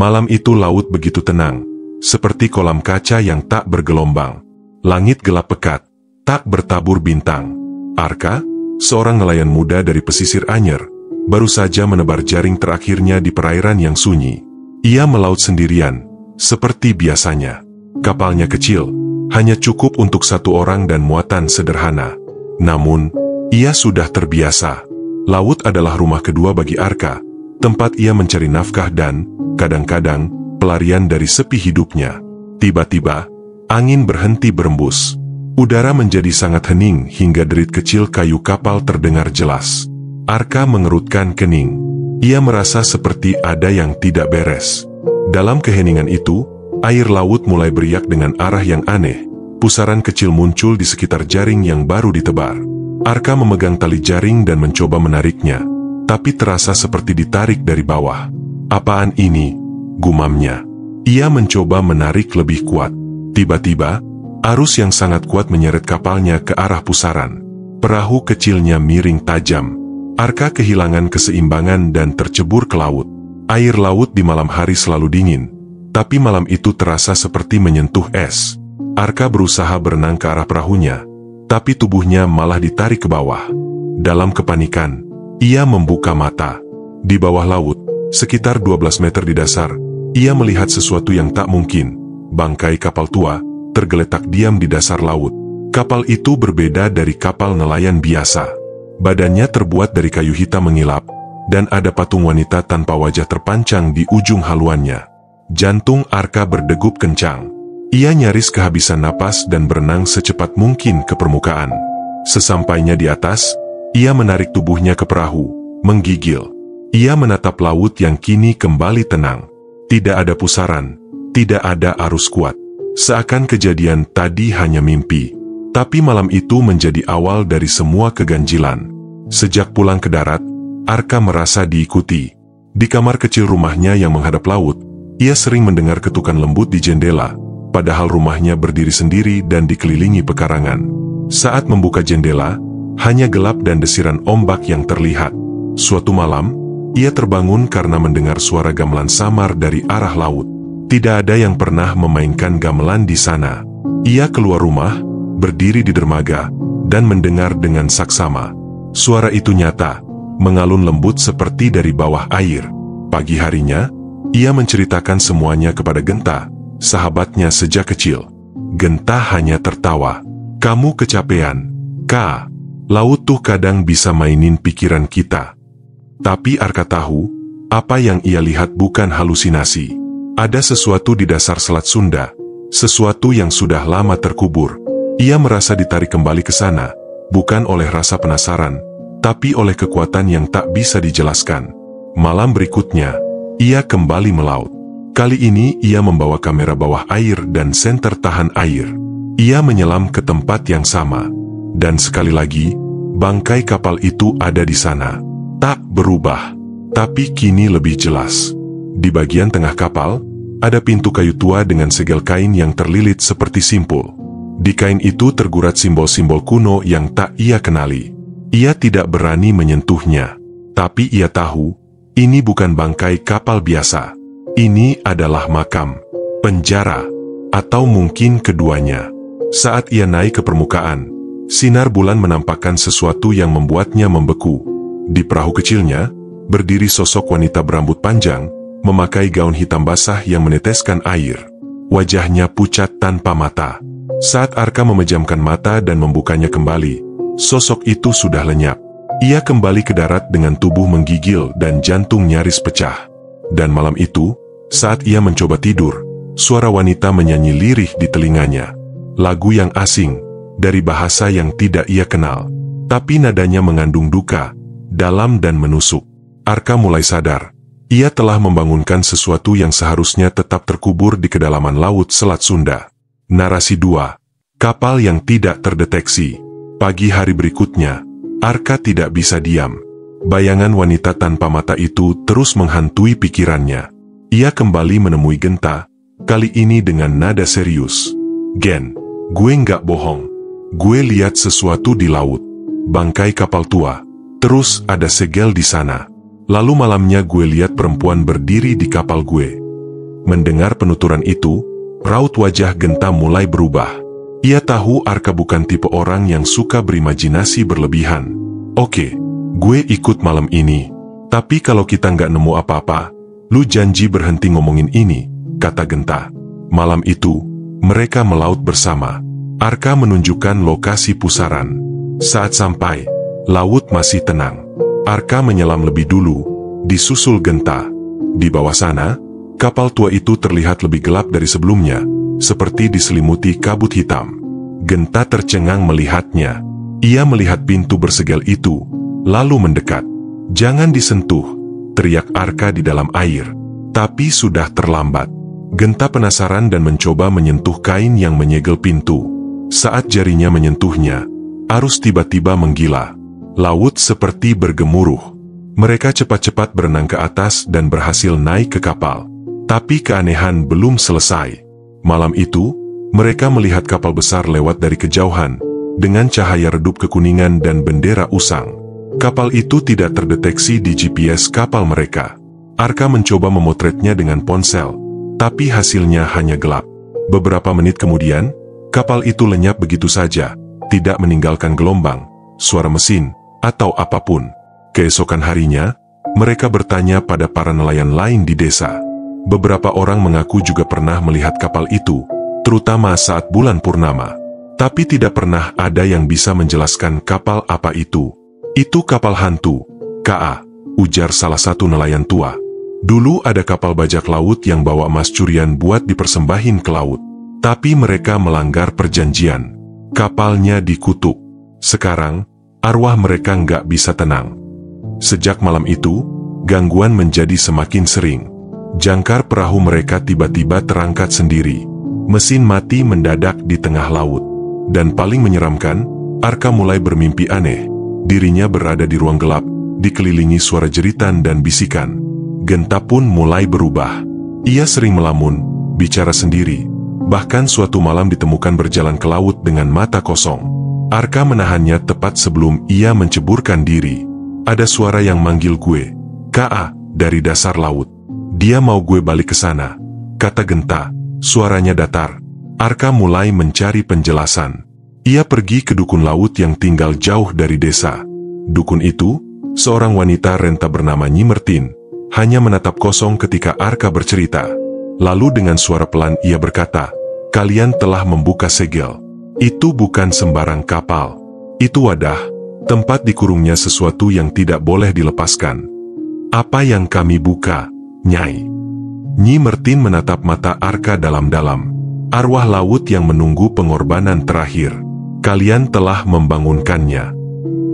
Malam itu laut begitu tenang, seperti kolam kaca yang tak bergelombang. Langit gelap pekat, tak bertabur bintang. Arka, seorang nelayan muda dari pesisir Anyer, baru saja menebar jaring terakhirnya di perairan yang sunyi. Ia melaut sendirian, seperti biasanya. Kapalnya kecil, hanya cukup untuk satu orang dan muatan sederhana. Namun, ia sudah terbiasa. Laut adalah rumah kedua bagi Arka, tempat ia mencari nafkah dan, kadang-kadang, pelarian dari sepi hidupnya. Tiba-tiba, angin berhenti berembus. Udara menjadi sangat hening hingga derit kecil kayu kapal terdengar jelas. Arka mengerutkan kening. Ia merasa seperti ada yang tidak beres. Dalam keheningan itu, air laut mulai beriak dengan arah yang aneh. Pusaran kecil muncul di sekitar jaring yang baru ditebar. Arka memegang tali jaring dan mencoba menariknya, tapi terasa seperti ditarik dari bawah. "Apaan ini?" gumamnya. Ia mencoba menarik lebih kuat. Tiba-tiba, arus yang sangat kuat menyeret kapalnya ke arah pusaran. Perahu kecilnya miring tajam. Arka kehilangan keseimbangan dan tercebur ke laut. Air laut di malam hari selalu dingin, tapi malam itu terasa seperti menyentuh es. Arka berusaha berenang ke arah perahunya, tapi tubuhnya malah ditarik ke bawah. Dalam kepanikan, ia membuka mata. Di bawah laut, sekitar 12 meter di dasar, ia melihat sesuatu yang tak mungkin. Bangkai kapal tua tergeletak diam di dasar laut. Kapal itu berbeda dari kapal nelayan biasa. Badannya terbuat dari kayu hitam mengilap, dan ada patung wanita tanpa wajah terpancang di ujung haluannya. Jantung Arka berdegup kencang. Ia nyaris kehabisan napas dan berenang secepat mungkin ke permukaan. Sesampainya di atas, ia menarik tubuhnya ke perahu, menggigil. Ia menatap laut yang kini kembali tenang. Tidak ada pusaran, tidak ada arus kuat. Seakan kejadian tadi hanya mimpi. Tapi malam itu menjadi awal dari semua keganjilan. Sejak pulang ke darat, Arka merasa diikuti. Di kamar kecil rumahnya yang menghadap laut, ia sering mendengar ketukan lembut di jendela, padahal rumahnya berdiri sendiri dan dikelilingi pekarangan. Saat membuka jendela, hanya gelap dan desiran ombak yang terlihat. Suatu malam, ia terbangun karena mendengar suara gamelan samar dari arah laut. Tidak ada yang pernah memainkan gamelan di sana. Ia keluar rumah, berdiri di dermaga, dan mendengar dengan saksama. Suara itu nyata, mengalun lembut seperti dari bawah air. Pagi harinya, ia menceritakan semuanya kepada Genta, sahabatnya sejak kecil. Genta hanya tertawa. "Kamu kecapean, Kak. Laut tuh kadang bisa mainin pikiran kita." Tapi Arka tahu, apa yang ia lihat bukan halusinasi. Ada sesuatu di dasar Selat Sunda, sesuatu yang sudah lama terkubur. Ia merasa ditarik kembali ke sana, bukan oleh rasa penasaran, tapi oleh kekuatan yang tak bisa dijelaskan. Malam berikutnya, ia kembali melaut. Kali ini ia membawa kamera bawah air dan senter tahan air. Ia menyelam ke tempat yang sama. Dan sekali lagi, bangkai kapal itu ada di sana. Tak berubah, tapi kini lebih jelas. Di bagian tengah kapal, ada pintu kayu tua dengan segel kain yang terlilit seperti simpul. Di kain itu tergurat simbol-simbol kuno yang tak ia kenali. Ia tidak berani menyentuhnya. Tapi ia tahu, ini bukan bangkai kapal biasa. Ini adalah makam, penjara, atau mungkin keduanya. Saat ia naik ke permukaan, sinar bulan menampakkan sesuatu yang membuatnya membeku. Di perahu kecilnya, berdiri sosok wanita berambut panjang, memakai gaun hitam basah yang meneteskan air. Wajahnya pucat tanpa mata. Saat Arka memejamkan mata dan membukanya kembali, sosok itu sudah lenyap. Ia kembali ke darat dengan tubuh menggigil dan jantung nyaris pecah. Dan malam itu, saat ia mencoba tidur, suara wanita menyanyi lirih di telinganya. Lagu yang asing, dari bahasa yang tidak ia kenal. Tapi nadanya mengandung duka, dalam dan menusuk. Arka mulai sadar, ia telah membangunkan sesuatu yang seharusnya tetap terkubur di kedalaman laut Selat Sunda. Narasi 2. Kapal yang tidak terdeteksi. Pagi hari berikutnya, Arka tidak bisa diam. Bayangan wanita tanpa mata itu terus menghantui pikirannya. Ia kembali menemui Genta, kali ini dengan nada serius. "Gen, gue nggak bohong. Gue lihat sesuatu di laut. Bangkai kapal tua. Terus ada segel di sana. Lalu malamnya gue lihat perempuan berdiri di kapal gue. Mendengar penuturan itu, raut wajah Genta mulai berubah. Ia tahu Arka bukan tipe orang yang suka berimajinasi berlebihan. Oke, gue ikut malam ini. Tapi kalau kita nggak nemu apa-apa, lu janji berhenti ngomongin ini, kata Genta. Malam itu, mereka melaut bersama. Arka menunjukkan lokasi pusaran. Saat sampai, laut masih tenang. Arka menyelam lebih dulu, disusul Genta. Di bawah sana, kapal tua itu terlihat lebih gelap dari sebelumnya, seperti diselimuti kabut hitam. Genta tercengang melihatnya. Ia melihat pintu bersegel itu, lalu mendekat. "Jangan disentuh," teriak Arka di dalam air. Tapi sudah terlambat. Genta penasaran dan mencoba menyentuh kain yang menyegel pintu. Saat jarinya menyentuhnya, arus tiba-tiba menggila. Laut seperti bergemuruh. Mereka cepat-cepat berenang ke atas dan berhasil naik ke kapal. Tapi keanehan belum selesai. Malam itu, mereka melihat kapal besar lewat dari kejauhan, dengan cahaya redup kekuningan dan bendera usang. Kapal itu tidak terdeteksi di GPS kapal mereka. Arka mencoba memotretnya dengan ponsel, tapi hasilnya hanya gelap. Beberapa menit kemudian, kapal itu lenyap begitu saja, tidak meninggalkan gelombang, suara mesin, atau apapun. Keesokan harinya, mereka bertanya pada para nelayan lain di desa. Beberapa orang mengaku juga pernah melihat kapal itu, terutama saat bulan purnama. Tapi tidak pernah ada yang bisa menjelaskan kapal apa itu. "Itu kapal hantu, K.A., ujar salah satu nelayan tua. "Dulu ada kapal bajak laut yang bawa emas curian buat dipersembahin ke laut. Tapi mereka melanggar perjanjian. Kapalnya dikutuk. Sekarang, arwah mereka nggak bisa tenang." Sejak malam itu, gangguan menjadi semakin sering. Jangkar perahu mereka tiba-tiba terangkat sendiri. Mesin mati mendadak di tengah laut. Dan paling menyeramkan, Arka mulai bermimpi aneh. Dirinya berada di ruang gelap, dikelilingi suara jeritan dan bisikan. Genta pun mulai berubah. Ia sering melamun, bicara sendiri. Bahkan suatu malam ditemukan berjalan ke laut dengan mata kosong. Arka menahannya tepat sebelum ia menceburkan diri. "Ada suara yang manggil gue, K.A., dari dasar laut. Dia mau gue balik ke sana," kata Genta. Suaranya datar. Arka mulai mencari penjelasan. Ia pergi ke dukun laut yang tinggal jauh dari desa. Dukun itu, seorang wanita renta bernama Nyi Mertin, hanya menatap kosong ketika Arka bercerita. Lalu dengan suara pelan ia berkata, "Kalian telah membuka segel. Itu bukan sembarang kapal. Itu wadah, tempat dikurungnya sesuatu yang tidak boleh dilepaskan." "Apa yang kami buka, Nyai?" Nyi Mertin menatap mata Arka dalam-dalam. "Arwah laut yang menunggu pengorbanan terakhir. Kalian telah membangunkannya."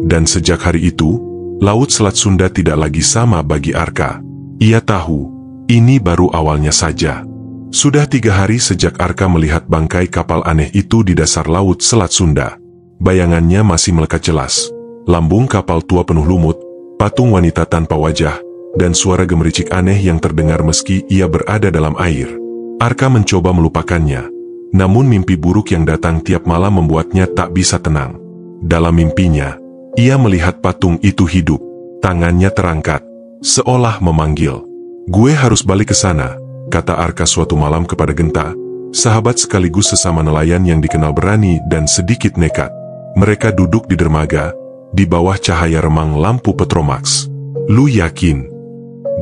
Dan sejak hari itu, Laut Selat Sunda tidak lagi sama bagi Arka. Ia tahu, ini baru awalnya saja. Sudah 3 hari sejak Arka melihat bangkai kapal aneh itu di dasar Laut Selat Sunda. Bayangannya masih melekat jelas. Lambung kapal tua penuh lumut, patung wanita tanpa wajah, dan suara gemericik aneh yang terdengar meski ia berada dalam air. Arka mencoba melupakannya. Namun mimpi buruk yang datang tiap malam membuatnya tak bisa tenang. Dalam mimpinya, ia melihat patung itu hidup. Tangannya terangkat, seolah memanggil. "Gue harus balik ke sana," kata Arka suatu malam kepada Genta, sahabat sekaligus sesama nelayan yang dikenal berani dan sedikit nekat. Mereka duduk di dermaga, di bawah cahaya remang lampu Petromax. "Lu yakin?"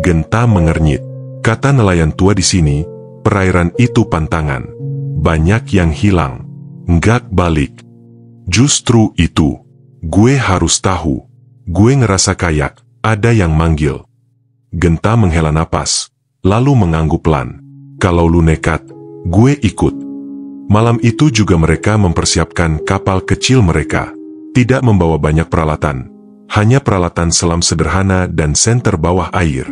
Genta mengernyit. Kata nelayan tua di sini, perairan itu pantangan. Banyak yang hilang. Nggak balik. Justru itu. Gue harus tahu. Gue ngerasa kayak ada yang manggil. Genta menghela napas, lalu mengangguk pelan. "Kalau lu nekat, gue ikut." Malam itu juga mereka mempersiapkan kapal kecil mereka. Tidak membawa banyak peralatan. Hanya peralatan selam sederhana dan senter bawah air.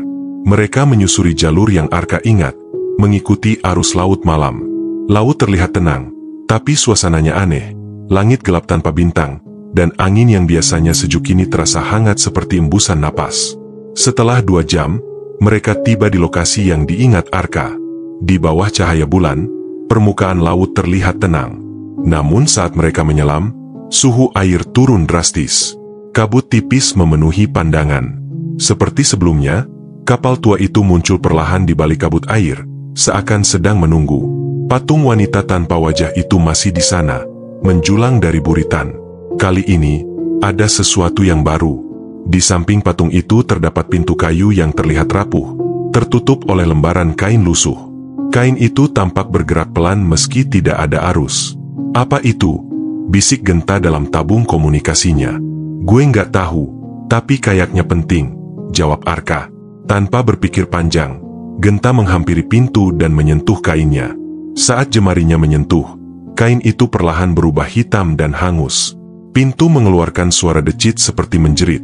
Mereka menyusuri jalur yang Arka ingat, mengikuti arus laut malam. Laut terlihat tenang, tapi suasananya aneh. Langit gelap tanpa bintang, dan angin yang biasanya sejuk kini terasa hangat seperti embusan napas. Setelah 2 jam, mereka tiba di lokasi yang diingat Arka. Di bawah cahaya bulan, permukaan laut terlihat tenang. Namun saat mereka menyelam, suhu air turun drastis. Kabut tipis memenuhi pandangan. Seperti sebelumnya, kapal tua itu muncul perlahan di balik kabut air, seakan sedang menunggu. Patung wanita tanpa wajah itu masih di sana, menjulang dari buritan. Kali ini, ada sesuatu yang baru. Di samping patung itu terdapat pintu kayu yang terlihat rapuh, tertutup oleh lembaran kain lusuh. Kain itu tampak bergerak pelan meski tidak ada arus. "Apa itu?" bisik Genta dalam tabung komunikasinya. "Gue nggak tahu, tapi kayaknya penting," jawab Arka. Tanpa berpikir panjang, Genta menghampiri pintu dan menyentuh kainnya. Saat jemarinya menyentuh, kain itu perlahan berubah hitam dan hangus. Pintu mengeluarkan suara decit seperti menjerit,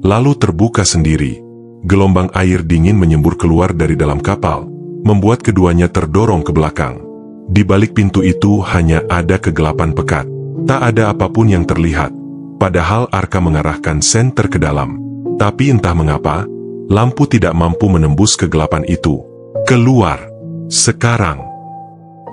lalu terbuka sendiri. Gelombang air dingin menyembur keluar dari dalam kapal, membuat keduanya terdorong ke belakang. Di balik pintu itu hanya ada kegelapan pekat. Tak ada apapun yang terlihat, padahal Arka mengarahkan senter ke dalam. Tapi entah mengapa, lampu tidak mampu menembus kegelapan itu. "Keluar! Sekarang!"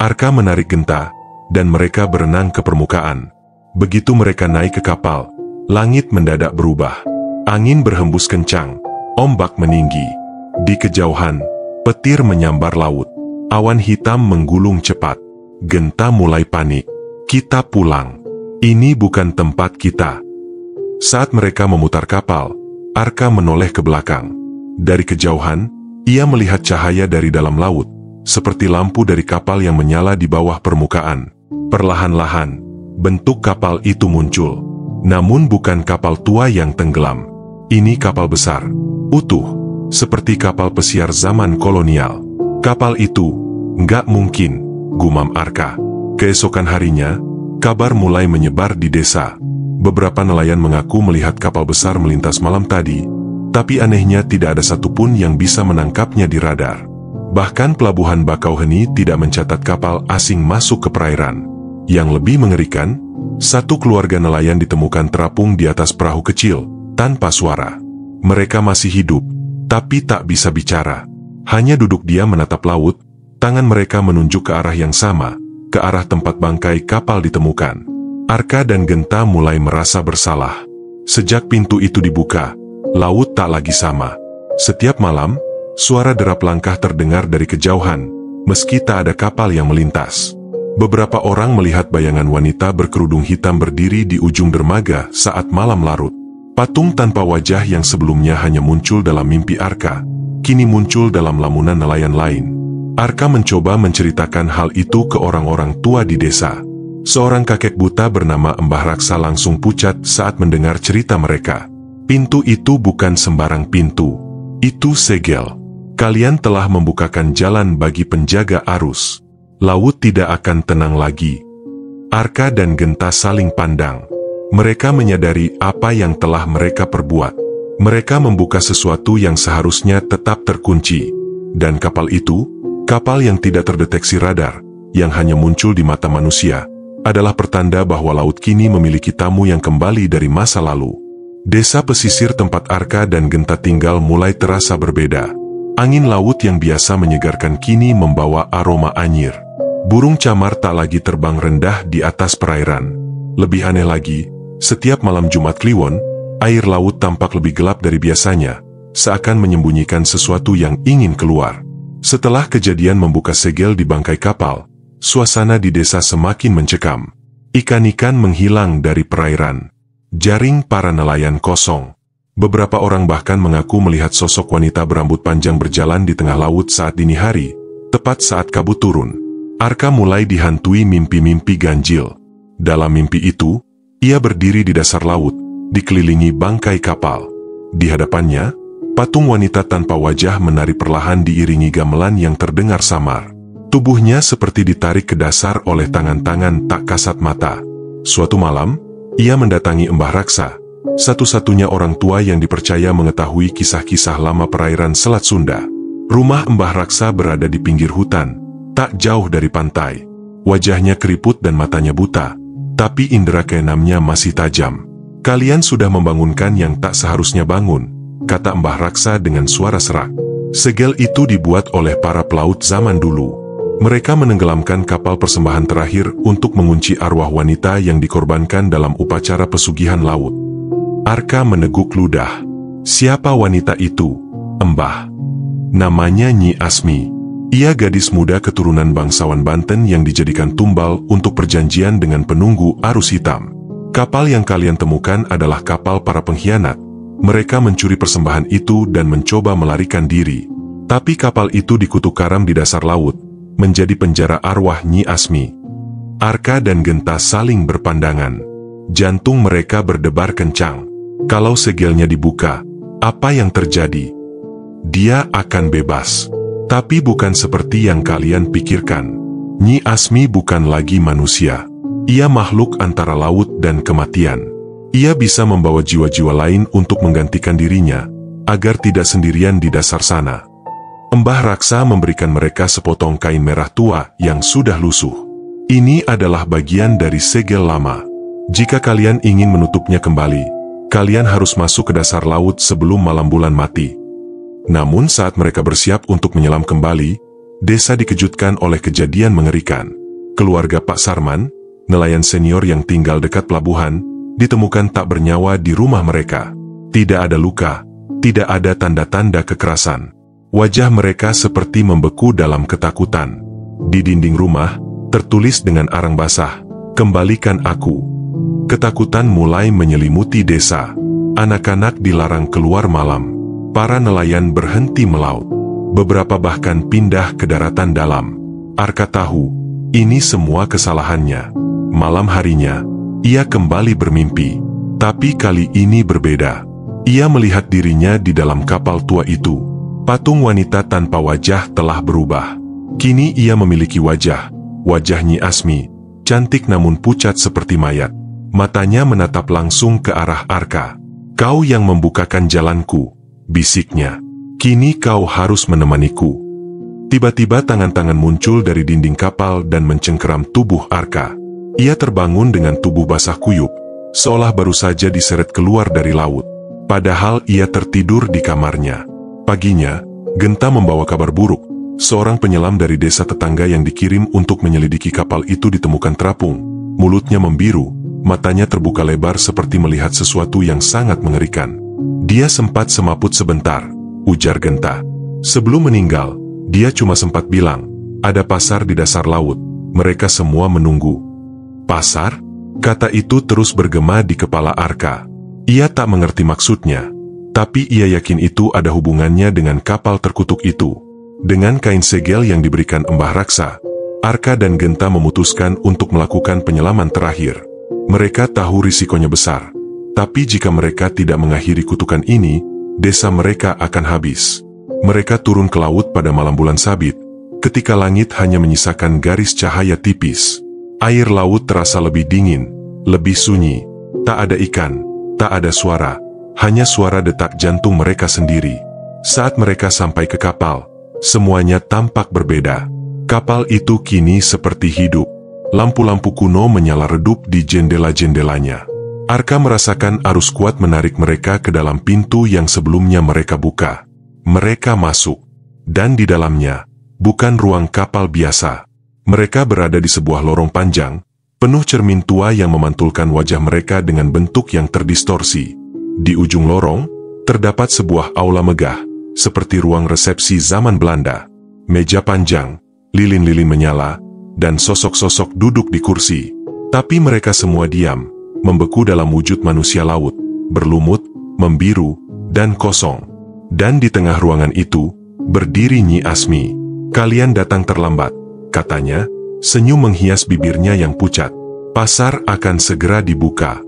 Arka menarik Genta, dan mereka berenang ke permukaan. Begitu mereka naik ke kapal, langit mendadak berubah. Angin berhembus kencang, ombak meninggi. Di kejauhan, petir menyambar laut. Awan hitam menggulung cepat. Genta mulai panik. "Kita pulang. Ini bukan tempat kita." Saat mereka memutar kapal, Arka menoleh ke belakang. Dari kejauhan, ia melihat cahaya dari dalam laut, seperti lampu dari kapal yang menyala di bawah permukaan. Perlahan-lahan, bentuk kapal itu muncul. Namun bukan kapal tua yang tenggelam. Ini kapal besar, utuh, seperti kapal pesiar zaman kolonial. "Kapal itu, nggak mungkin," gumam Arka. Keesokan harinya, kabar mulai menyebar di desa. Beberapa nelayan mengaku melihat kapal besar melintas malam tadi, tapi anehnya tidak ada satupun yang bisa menangkapnya di radar. Bahkan pelabuhan Bakauheni tidak mencatat kapal asing masuk ke perairan. Yang lebih mengerikan, satu keluarga nelayan ditemukan terapung di atas perahu kecil, tanpa suara. Mereka masih hidup, tapi tak bisa bicara. Hanya duduk diam menatap laut, tangan mereka menunjuk ke arah yang sama, ke arah tempat bangkai kapal ditemukan. Arka dan Genta mulai merasa bersalah. Sejak pintu itu dibuka, laut tak lagi sama. Setiap malam, suara derap langkah terdengar dari kejauhan, meski tak ada kapal yang melintas. Beberapa orang melihat bayangan wanita berkerudung hitam berdiri di ujung dermaga saat malam larut. Patung tanpa wajah yang sebelumnya hanya muncul dalam mimpi Arka, kini muncul dalam lamunan nelayan lain. Arka mencoba menceritakan hal itu ke orang-orang tua di desa. Seorang kakek buta bernama Mbah Raksa langsung pucat saat mendengar cerita mereka. "Pintu itu bukan sembarang pintu. Itu segel. Kalian telah membukakan jalan bagi penjaga arus. Laut tidak akan tenang lagi." Arka dan Genta saling pandang. Mereka menyadari apa yang telah mereka perbuat. Mereka membuka sesuatu yang seharusnya tetap terkunci. Dan kapal itu, kapal yang tidak terdeteksi radar, yang hanya muncul di mata manusia, adalah pertanda bahwa laut kini memiliki tamu yang kembali dari masa lalu. Desa pesisir tempat Arka dan Genta tinggal mulai terasa berbeda. Angin laut yang biasa menyegarkan kini membawa aroma anyir. Burung camar tak lagi terbang rendah di atas perairan. Lebih aneh lagi, setiap malam Jumat Kliwon, air laut tampak lebih gelap dari biasanya, seakan menyembunyikan sesuatu yang ingin keluar. Setelah kejadian membuka segel di bangkai kapal, suasana di desa semakin mencekam. Ikan-ikan menghilang dari perairan. Jaring para nelayan kosong. Beberapa orang bahkan mengaku melihat sosok wanita berambut panjang berjalan di tengah laut saat dini hari, tepat saat kabut turun. Arka mulai dihantui mimpi-mimpi ganjil. Dalam mimpi itu, ia berdiri di dasar laut, dikelilingi bangkai kapal. Di hadapannya, patung wanita tanpa wajah menari perlahan diiringi gamelan yang terdengar samar. Tubuhnya seperti ditarik ke dasar oleh tangan-tangan tak kasat mata. Suatu malam, ia mendatangi Mbah Raksa, satu-satunya orang tua yang dipercaya mengetahui kisah-kisah lama perairan Selat Sunda. Rumah Mbah Raksa berada di pinggir hutan, tak jauh dari pantai. Wajahnya keriput dan matanya buta, tapi indera keenamnya masih tajam. "Kalian sudah membangunkan yang tak seharusnya bangun," kata Mbah Raksa dengan suara serak. "Segel itu dibuat oleh para pelaut zaman dulu. Mereka menenggelamkan kapal persembahan terakhir untuk mengunci arwah wanita yang dikorbankan dalam upacara pesugihan laut." Arka meneguk ludah. "Siapa wanita itu, Mbah?" "Namanya Nyi Asmi. Ia gadis muda keturunan bangsawan Banten yang dijadikan tumbal untuk perjanjian dengan penunggu arus hitam. Kapal yang kalian temukan adalah kapal para pengkhianat. Mereka mencuri persembahan itu dan mencoba melarikan diri. Tapi kapal itu dikutuk karam di dasar laut, menjadi penjara arwah Nyi Asmi. Arka dan Genta saling berpandangan. Jantung mereka berdebar kencang. Kalau segelnya dibuka, apa yang terjadi? Dia akan bebas. Tapi bukan seperti yang kalian pikirkan. Nyi Asmi bukan lagi manusia. Ia makhluk antara laut dan kematian. Ia bisa membawa jiwa-jiwa lain untuk menggantikan dirinya, agar tidak sendirian di dasar sana. Mbah Raksa memberikan mereka sepotong kain merah tua yang sudah lusuh. Ini adalah bagian dari segel lama. Jika kalian ingin menutupnya kembali, kalian harus masuk ke dasar laut sebelum malam bulan mati. Namun saat mereka bersiap untuk menyelam kembali, desa dikejutkan oleh kejadian mengerikan. Keluarga Pak Sarman, nelayan senior yang tinggal dekat pelabuhan, ditemukan tak bernyawa di rumah mereka. Tidak ada luka, tidak ada tanda-tanda kekerasan. Wajah mereka seperti membeku dalam ketakutan. Di dinding rumah, tertulis dengan arang basah, "Kembalikan aku." Ketakutan mulai menyelimuti desa. Anak-anak dilarang keluar malam. Para nelayan berhenti melaut. Beberapa bahkan pindah ke daratan dalam. Arka tahu, ini semua kesalahannya. Malam harinya, ia kembali bermimpi. Tapi kali ini berbeda. Ia melihat dirinya di dalam kapal tua itu. Patung wanita tanpa wajah telah berubah. Kini ia memiliki wajah. Wajah Nyi Asmi, cantik namun pucat seperti mayat. Matanya menatap langsung ke arah Arka. "Kau yang membukakan jalanku," bisiknya. "Kini kau harus menemaniku." Tiba-tiba tangan-tangan muncul dari dinding kapal dan mencengkeram tubuh Arka. Ia terbangun dengan tubuh basah kuyup, seolah baru saja diseret keluar dari laut. Padahal ia tertidur di kamarnya. Paginya, Genta membawa kabar buruk. Seorang penyelam dari desa tetangga yang dikirim untuk menyelidiki kapal itu ditemukan terapung. Mulutnya membiru, matanya terbuka lebar seperti melihat sesuatu yang sangat mengerikan. "Dia sempat semaput sebentar," ujar Genta. Sebelum meninggal, dia cuma sempat bilang, "Ada pasar di dasar laut." Mereka semua menunggu. "Pasar?" Kata itu terus bergema di kepala Arka. Ia tak mengerti maksudnya, tapi ia yakin itu ada hubungannya dengan kapal terkutuk itu. Dengan kain segel yang diberikan Mbah Raksa, Arka dan Genta memutuskan untuk melakukan penyelaman terakhir. Mereka tahu risikonya besar. Tapi jika mereka tidak mengakhiri kutukan ini, desa mereka akan habis. Mereka turun ke laut pada malam bulan sabit, ketika langit hanya menyisakan garis cahaya tipis. Air laut terasa lebih dingin, lebih sunyi. Tak ada ikan, tak ada suara, hanya suara detak jantung mereka sendiri. Saat mereka sampai ke kapal, semuanya tampak berbeda. Kapal itu kini seperti hidup. Lampu-lampu kuno menyala redup di jendela-jendelanya. Arka merasakan arus kuat menarik mereka ke dalam pintu yang sebelumnya mereka buka. Mereka masuk. Dan di dalamnya, bukan ruang kapal biasa. Mereka berada di sebuah lorong panjang, penuh cermin tua yang memantulkan wajah mereka dengan bentuk yang terdistorsi. Di ujung lorong, terdapat sebuah aula megah, seperti ruang resepsi zaman Belanda. Meja panjang, lilin-lilin menyala, dan sosok-sosok duduk di kursi. Tapi mereka semua diam, membeku dalam wujud manusia laut, berlumut, membiru, dan kosong. Dan di tengah ruangan itu, berdiri Nyi Asmi. "Kalian datang terlambat," katanya, senyum menghias bibirnya yang pucat. "Pasar akan segera dibuka."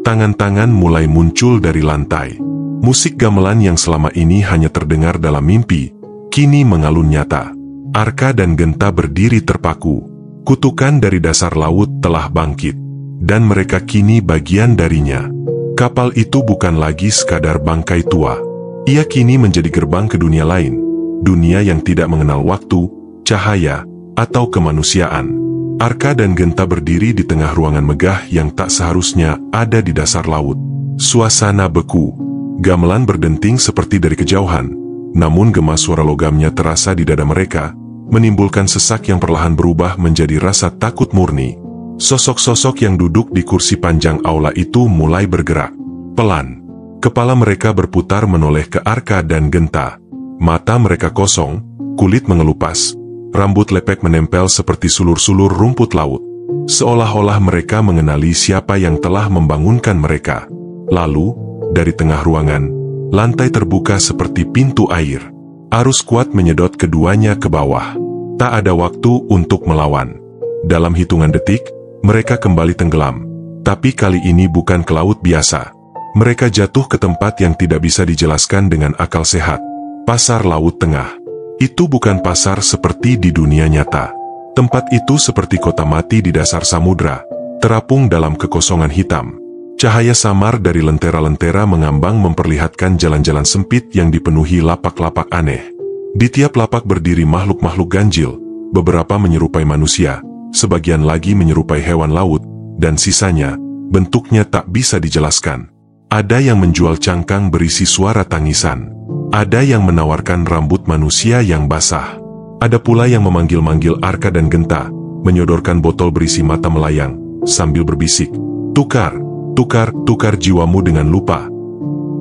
Tangan-tangan mulai muncul dari lantai. Musik gamelan yang selama ini hanya terdengar dalam mimpi, kini mengalun nyata. Arka dan Genta berdiri terpaku. Kutukan dari dasar laut telah bangkit. Dan mereka kini bagian darinya. Kapal itu bukan lagi sekadar bangkai tua. Ia kini menjadi gerbang ke dunia lain. Dunia yang tidak mengenal waktu, cahaya, atau kemanusiaan. Arka dan Genta berdiri di tengah ruangan megah yang tak seharusnya ada di dasar laut. Suasana beku. Gamelan berdenting seperti dari kejauhan. Namun gema suara logamnya terasa di dada mereka, menimbulkan sesak yang perlahan berubah menjadi rasa takut murni. Sosok-sosok yang duduk di kursi panjang aula itu mulai bergerak. Pelan, kepala mereka berputar menoleh ke Arka dan Genta. Mata mereka kosong, kulit mengelupas, rambut lepek menempel seperti sulur-sulur rumput laut. Seolah-olah mereka mengenali siapa yang telah membangunkan mereka. Lalu, dari tengah ruangan, lantai terbuka seperti pintu air. Arus kuat menyedot keduanya ke bawah. Tak ada waktu untuk melawan. Dalam hitungan detik, mereka kembali tenggelam. Tapi kali ini bukan ke laut biasa. Mereka jatuh ke tempat yang tidak bisa dijelaskan dengan akal sehat. Pasar Laut Tengah. Itu bukan pasar seperti di dunia nyata. Tempat itu seperti kota mati di dasar samudra, terapung dalam kekosongan hitam. Cahaya samar dari lentera-lentera mengambang memperlihatkan jalan-jalan sempit yang dipenuhi lapak-lapak aneh. Di tiap lapak berdiri makhluk-makhluk ganjil, beberapa menyerupai manusia, sebagian lagi menyerupai hewan laut, dan sisanya, bentuknya tak bisa dijelaskan. Ada yang menjual cangkang berisi suara tangisan. Ada yang menawarkan rambut manusia yang basah. Ada pula yang memanggil-manggil Arka dan Genta, menyodorkan botol berisi mata melayang, sambil berbisik, "Tukar, tukar, tukar jiwamu dengan lupa."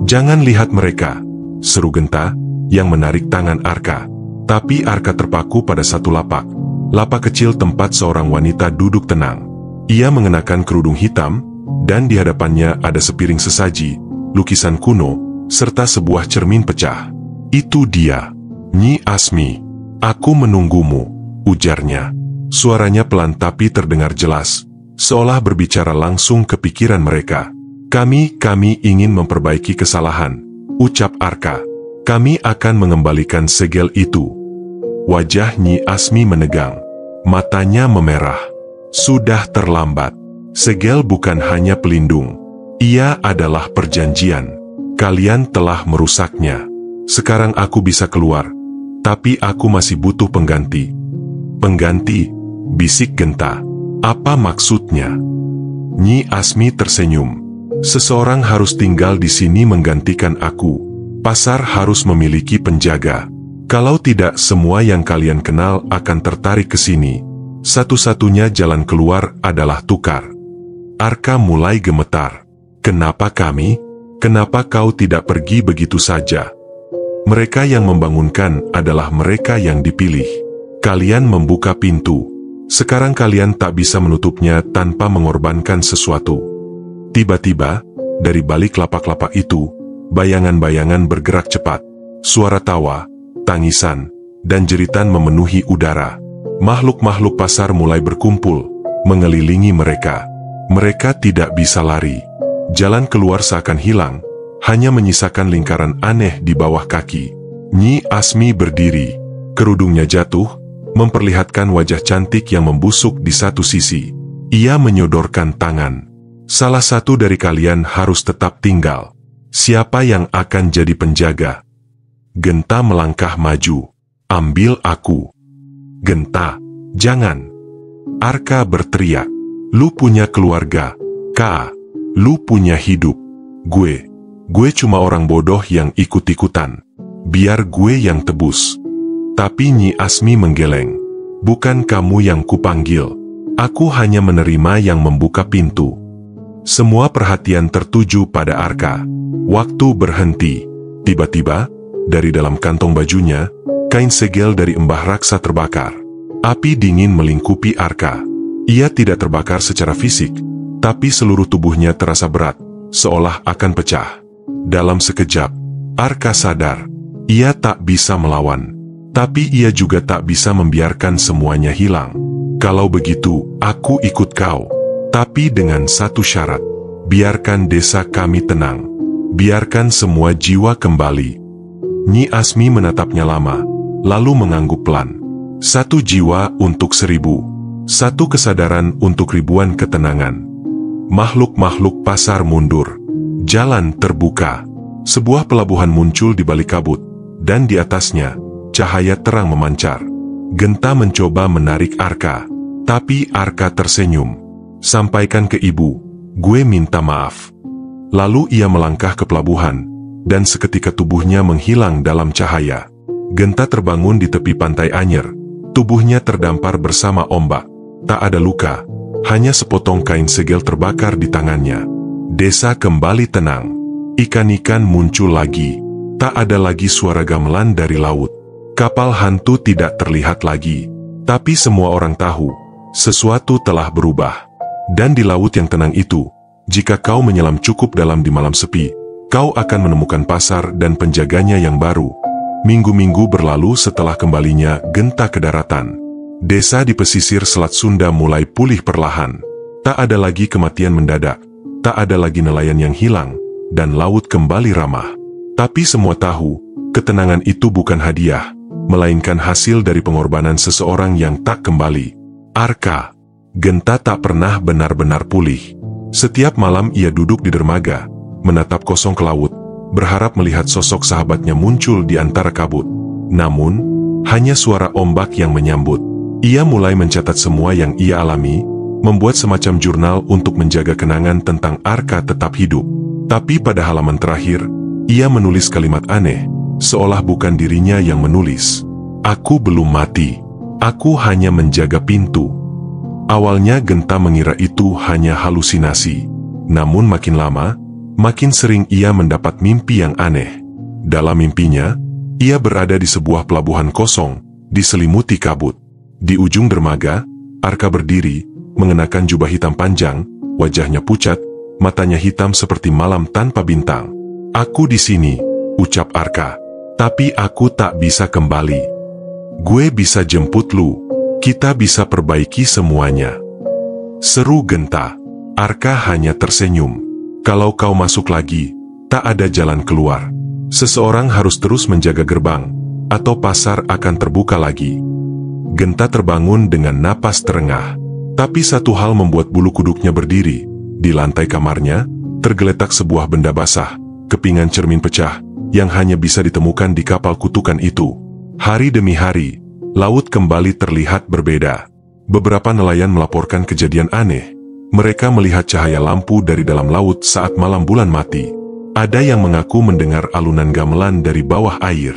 "Jangan lihat mereka," seru Genta, yang menarik tangan Arka. Tapi Arka terpaku pada satu lapak. Lapak kecil tempat seorang wanita duduk tenang. Ia mengenakan kerudung hitam, dan di hadapannya ada sepiring sesaji, lukisan kuno, serta sebuah cermin pecah. "Itu dia, Nyi Asmi. Aku menunggumu," ujarnya. Suaranya pelan tapi terdengar jelas, seolah berbicara langsung ke pikiran mereka. Kami ingin memperbaiki kesalahan," ucap Arka. "Kami akan mengembalikan segel itu." Wajah Nyi Asmi menegang. Matanya memerah. Sudah terlambat. Segel bukan hanya pelindung. Ia adalah perjanjian. Kalian telah merusaknya. Sekarang aku bisa keluar, tapi aku masih butuh pengganti. "Pengganti?" bisik Genta. "Apa maksudnya?" Nyi Asmi tersenyum. "Seseorang harus tinggal di sini menggantikan aku. Pasar harus memiliki penjaga. Kalau tidak, semua yang kalian kenal akan tertarik ke sini. Satu-satunya jalan keluar adalah tukar." Arka mulai gemetar. "Kenapa kami? Kenapa kau tidak pergi begitu saja? Mereka yang membangunkan adalah mereka yang dipilih. Kalian membuka pintu. Sekarang kalian tak bisa menutupnya tanpa mengorbankan sesuatu." Tiba-tiba, dari balik lapak-lapak itu, bayangan-bayangan bergerak cepat. Suara tawa, tangisan, dan jeritan memenuhi udara. Makhluk-makhluk pasar mulai berkumpul, mengelilingi mereka. Mereka tidak bisa lari. Jalan keluar seakan hilang, hanya menyisakan lingkaran aneh di bawah kaki. Nyi Asmi berdiri. Kerudungnya jatuh, memperlihatkan wajah cantik yang membusuk di satu sisi. Ia menyodorkan tangan. "Salah satu dari kalian harus tetap tinggal. Siapa yang akan jadi penjaga?" Genta melangkah maju. "Ambil aku." "Genta, jangan!" Arka berteriak. "Lu punya keluarga, Kak. Lu punya hidup. Gue cuma orang bodoh yang ikut-ikutan. Biar gue yang tebus." Tapi Nyi Asmi menggeleng. "Bukan kamu yang kupanggil. Aku hanya menerima yang membuka pintu." Semua perhatian tertuju pada Arka. Waktu berhenti. Tiba-tiba, dari dalam kantong bajunya, kain segel dari Mbah Raksa terbakar. Api dingin melingkupi Arka. Ia tidak terbakar secara fisik, tapi seluruh tubuhnya terasa berat, seolah akan pecah. Dalam sekejap, Arka sadar. Ia tak bisa melawan. Tapi ia juga tak bisa membiarkan semuanya hilang. "Kalau begitu, aku ikut kau. Tapi dengan satu syarat. Biarkan desa kami tenang. Biarkan semua jiwa kembali." Nyi Asmi menatapnya lama, lalu mengangguk pelan. "1 jiwa untuk 1000. 1 kesadaran untuk ribuan ketenangan." Makhluk-makhluk pasar mundur. Jalan terbuka. Sebuah pelabuhan muncul di balik kabut, dan di atasnya, cahaya terang memancar. Genta mencoba menarik Arka, tapi Arka tersenyum. "Sampaikan ke ibu, gue minta maaf." Lalu ia melangkah ke pelabuhan, dan seketika tubuhnya menghilang dalam cahaya. Genta terbangun di tepi pantai Anyer. Tubuhnya terdampar bersama ombak. Tak ada luka, hanya sepotong kain segel terbakar di tangannya. Desa kembali tenang. Ikan-ikan muncul lagi. Tak ada lagi suara gamelan dari laut. Kapal hantu tidak terlihat lagi. Tapi semua orang tahu, sesuatu telah berubah. Dan di laut yang tenang itu, jika kau menyelam cukup dalam di malam sepi, kau akan menemukan pasar dan penjaganya yang baru. Minggu-minggu berlalu setelah kembalinya Genta ke daratan. Desa di pesisir Selat Sunda mulai pulih perlahan. Tak ada lagi kematian mendadak, tak ada lagi nelayan yang hilang, dan laut kembali ramah. Tapi semua tahu, ketenangan itu bukan hadiah, melainkan hasil dari pengorbanan seseorang yang tak kembali. Arka. Genta tak pernah benar-benar pulih. Setiap malam ia duduk di dermaga, menatap kosong ke laut, berharap melihat sosok sahabatnya muncul di antara kabut. Namun, hanya suara ombak yang menyambut. Ia mulai mencatat semua yang ia alami, membuat semacam jurnal untuk menjaga kenangan tentang Arka tetap hidup. Tapi pada halaman terakhir, ia menulis kalimat aneh, seolah bukan dirinya yang menulis. Aku belum mati. Aku hanya menjaga pintu. Awalnya Genta mengira itu hanya halusinasi. Namun makin lama, makin sering ia mendapat mimpi yang aneh. Dalam mimpinya, ia berada di sebuah pelabuhan kosong, diselimuti kabut. Di ujung dermaga, Arka berdiri, mengenakan jubah hitam panjang, wajahnya pucat, matanya hitam seperti malam tanpa bintang. Aku di sini, ucap Arka. Tapi aku tak bisa kembali. Gue bisa jemput lu. Kita bisa perbaiki semuanya. Seru Genta. Arka hanya tersenyum. Kalau kau masuk lagi, tak ada jalan keluar. Seseorang harus terus menjaga gerbang, atau pasar akan terbuka lagi. Genta terbangun dengan napas terengah. Tapi satu hal membuat bulu kuduknya berdiri. Di lantai kamarnya, tergeletak sebuah benda basah, kepingan cermin pecah, yang hanya bisa ditemukan di kapal kutukan itu. Hari demi hari, laut kembali terlihat berbeda. Beberapa nelayan melaporkan kejadian aneh. Mereka melihat cahaya lampu dari dalam laut saat malam bulan mati. Ada yang mengaku mendengar alunan gamelan dari bawah air.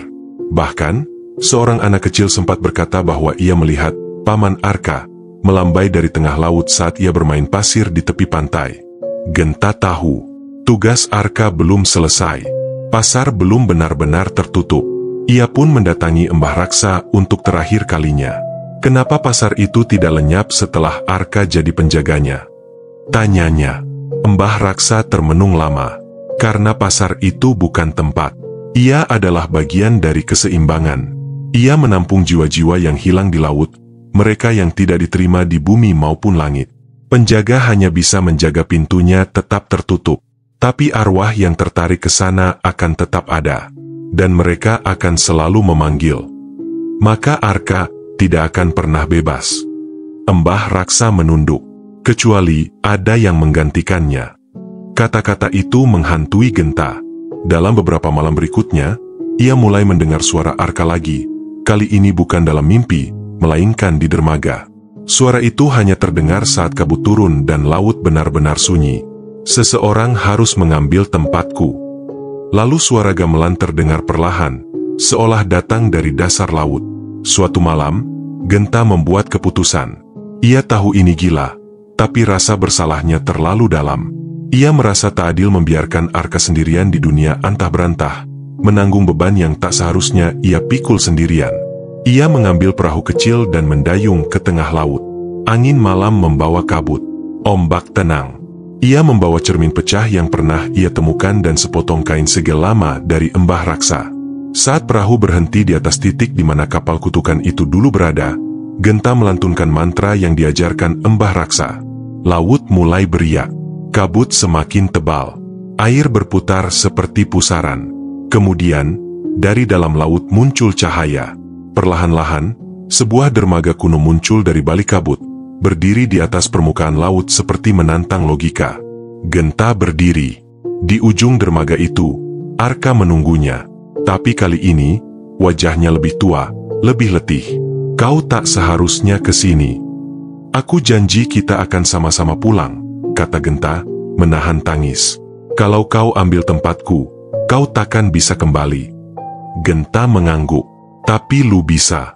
Bahkan, seorang anak kecil sempat berkata bahwa ia melihat Paman Arka melambai dari tengah laut saat ia bermain pasir di tepi pantai. Genta tahu, tugas Arka belum selesai. Pasar belum benar-benar tertutup. Ia pun mendatangi Embah Raksa untuk terakhir kalinya. Kenapa pasar itu tidak lenyap setelah Arka jadi penjaganya? Tanyanya. Embah Raksa termenung lama. Karena pasar itu bukan tempat. Ia adalah bagian dari keseimbangan. Ia menampung jiwa-jiwa yang hilang di laut, mereka yang tidak diterima di bumi maupun langit. Penjaga hanya bisa menjaga pintunya tetap tertutup. Tapi arwah yang tertarik ke sana akan tetap ada. Dan mereka akan selalu memanggil. Maka Arka tidak akan pernah bebas. Embah Raksa menunduk. Kecuali ada yang menggantikannya. Kata-kata itu menghantui Genta. Dalam beberapa malam berikutnya, ia mulai mendengar suara Arka lagi. Kali ini bukan dalam mimpi, melainkan di dermaga. Suara itu hanya terdengar saat kabut turun dan laut benar-benar sunyi. Seseorang harus mengambil tempatku. Lalu suara gamelan terdengar perlahan, seolah datang dari dasar laut. Suatu malam, Genta membuat keputusan. Ia tahu ini gila, tapi rasa bersalahnya terlalu dalam. Ia merasa tak adil membiarkan Arka sendirian di dunia antah berantah, menanggung beban yang tak seharusnya ia pikul sendirian. Ia mengambil perahu kecil dan mendayung ke tengah laut. Angin malam membawa kabut, ombak tenang. Ia membawa cermin pecah yang pernah ia temukan dan sepotong kain segel lama dari Embah Raksa. Saat perahu berhenti di atas titik di mana kapal kutukan itu dulu berada, Genta melantunkan mantra yang diajarkan Embah Raksa. Laut mulai beriak. Kabut semakin tebal. Air berputar seperti pusaran. Kemudian, dari dalam laut muncul cahaya. Perlahan-lahan, sebuah dermaga kuno muncul dari balik kabut, berdiri di atas permukaan laut seperti menantang logika. Genta berdiri. Di ujung dermaga itu, Arka menunggunya. Tapi kali ini, wajahnya lebih tua, lebih letih. Kau tak seharusnya ke sini. Aku janji kita akan sama-sama pulang, kata Genta, menahan tangis. Kalau kau ambil tempatku, kau takkan bisa kembali. Genta mengangguk. Tapi lu bisa.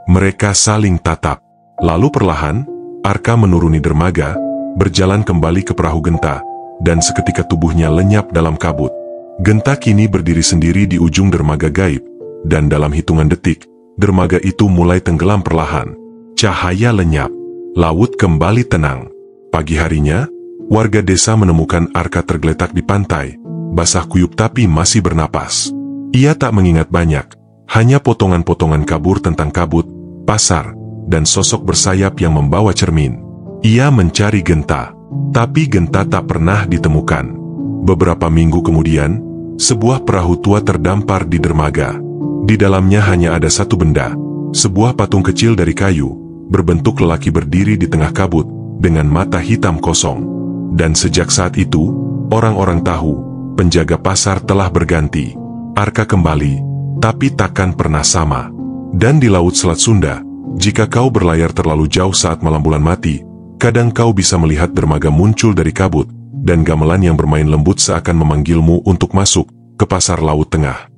Mereka saling tatap. Lalu perlahan, Arka menuruni dermaga, berjalan kembali ke perahu Genta, dan seketika tubuhnya lenyap dalam kabut. Genta kini berdiri sendiri di ujung dermaga gaib, dan dalam hitungan detik, dermaga itu mulai tenggelam perlahan. Cahaya lenyap, laut kembali tenang. Pagi harinya, warga desa menemukan Arka tergeletak di pantai, basah kuyup tapi masih bernapas. Ia tak mengingat banyak, hanya potongan-potongan kabur tentang kabut, pasar, dan sosok bersayap yang membawa cermin. Ia mencari Genta, tapi Genta tak pernah ditemukan. Beberapa minggu kemudian, sebuah perahu tua terdampar di dermaga. Di dalamnya hanya ada satu benda, sebuah patung kecil dari kayu, berbentuk lelaki berdiri di tengah kabut, dengan mata hitam kosong. Dan sejak saat itu, orang-orang tahu, penjaga pasar telah berganti. Arka kembali, tapi takkan pernah sama. Dan di Laut Selat Sunda, jika kau berlayar terlalu jauh saat malam bulan mati, kadang kau bisa melihat dermaga muncul dari kabut, dan gamelan yang bermain lembut seakan memanggilmu untuk masuk ke pasar laut tengah.